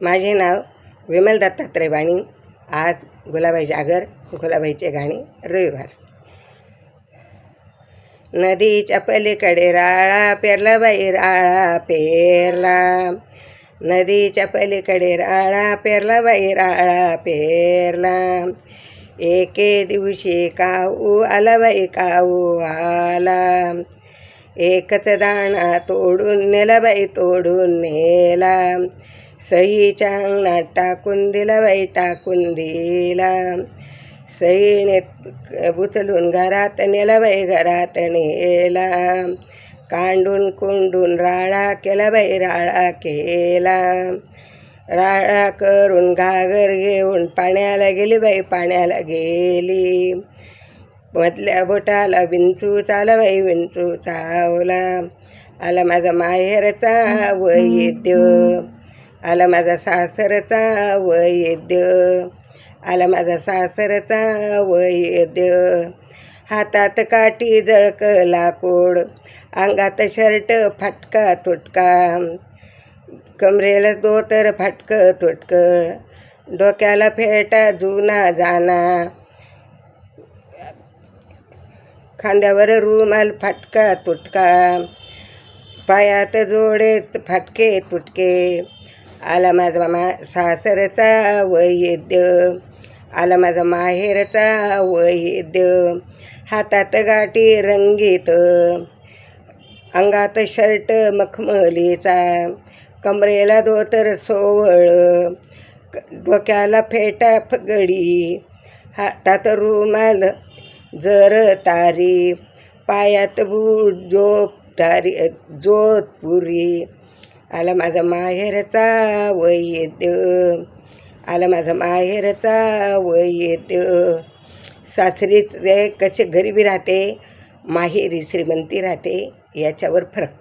माझे नाव विमल दत्तात्रय वाणी. आज गुलाबाई जागर, गुलाबाईचे गाणे. रविवार. नदीच्या पलीकडे राळा पेरला बाई, राळा पेरला. नदीच्या पलीकडे राळा पेरला बाई, राळा पेरला. एके दिवशी काऊ आला बाई, काऊ आला. एकच दाणा तोडून नेला बाई, तोडून नेला. सईच्या अंगणात टाकून दिला बाई, टाकून दिला. सईने उचलून घरात नेला बाई, घरात नेला. कांडून कुंडून राळा केला बाई, राळा केला. राळा करून घागर घेऊन पाण्याला गेली बाई, पाण्याला गेली. मधल्या बोटाला विंचू चाला बाई, विंचू चावला. आला माझा माहेरचा वैद्य, आला माझा सासरचा वैद्य, आला माझा सासरचा वैद्य. हातात काठी जळक लाकूड, अंगात शर्ट फाटका तुटका, कमरेला धोतर फाटकं तुटकं, डोक्याला फेटा जुना जाना, खांद्यावर रुमाल फाटका तुटका, पायात जोडे फाटके तुटके. आला माझा सासरचा वैद्य, आला माझा माहेरचा वैद्य. हातात गाठी रंगीत, अंगात शर्ट मखमलीचा, कमरेला धोतर सोवळ, डोक्याला फेटा फगडी, हातात रुमाल जर तारी, पायात बूट जोधपुरी. आला माझा माहेरचा वैद्य, आला माझा माहेरचा वैद्य. सासरी कसे गरिबी राहते, माहेरी श्रीमंती राहते, याच्यावर फरक.